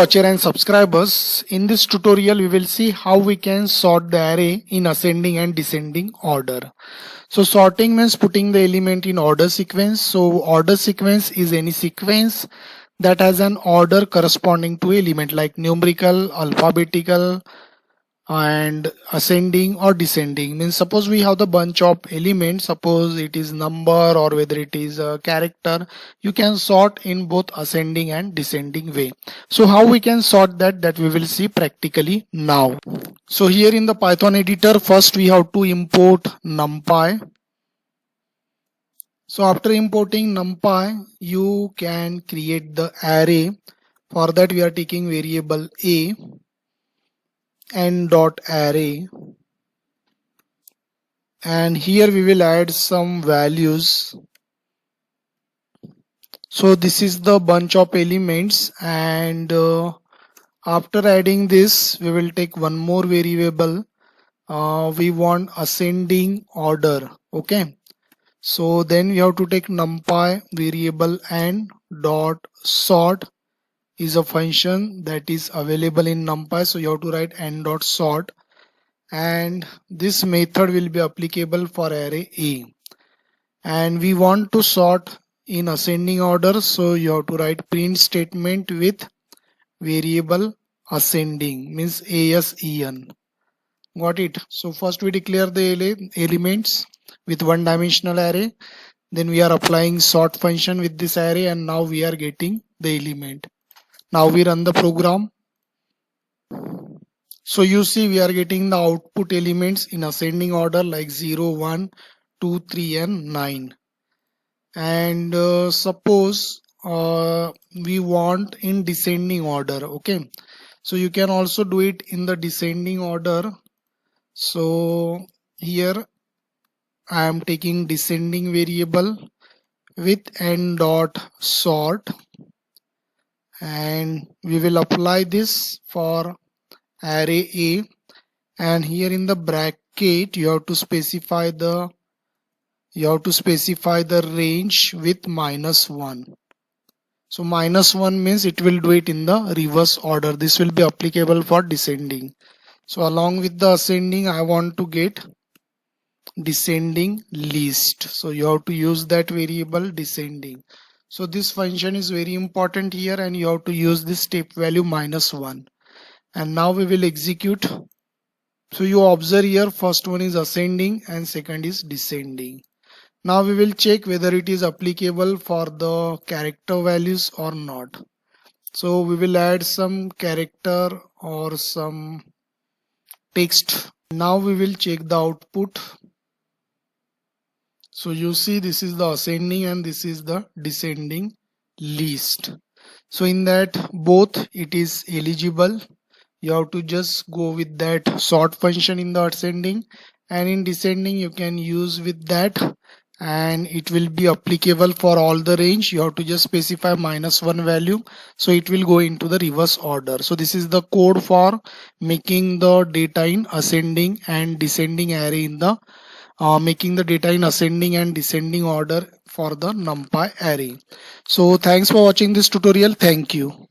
watcher and subscribers. In this tutorial we will see how we can sort the array in ascending and descending order. So sorting means putting the element in order sequence. So order sequence is any sequence that has an order corresponding to element like numerical, alphabetical, and ascending or descending. Means suppose we have the bunch of elements, suppose it is number or whether it is a character, you can sort in both ascending and descending way. So how we can sort that we will see practically now. So here in the Python editor, first we have to import NumPy. So after importing NumPy, you can create the array. For that we are taking variable a n.array, and here we will add some values. So this is the bunch of elements, and after adding this we will take one more variable. We want ascending order. Okay, so then we have to take NumPy variable n dot sort is a function that is available in NumPy, so you have to write n dot sort, and this method will be applicable for array A. And we want to sort in ascending order, so you have to write print statement with variable ascending, means ASEN. Got it? So first we declare the elements with one dimensional array, then we are applying sort function with this array, and now we are getting the element. Now we run the program. So you see we are getting the output elements in ascending order like 0, 1, 2, 3 and 9. And suppose we want in descending order. Okay, so you can also do it in the descending order. So here I am taking descending variable with n dot sort, and we will apply this for array A, and here in the bracket you have to specify the range with -1. So -1 means it will do it in the reverse order. This will be applicable for descending. So along with the ascending I want to get descending least, so you have to use that variable descending. So this function is very important here, and you have to use this step value -1. And now we will execute. So you observe here, first one is ascending and second is descending. Now we will check whether it is applicable for the character values or not. So we will add some character or some text. Now we will check the output. So you see this is the ascending and this is the descending least. So in that both it is eligible. You have to just go with that sort function in the ascending, and in descending you can use with that, and it will be applicable for all the range. You have to just specify -1 value, so it will go into the reverse order. So this is the code for making the data in ascending and descending array in the making the data in ascending and descending order for the NumPy array. So thanks for watching this tutorial. Thank you.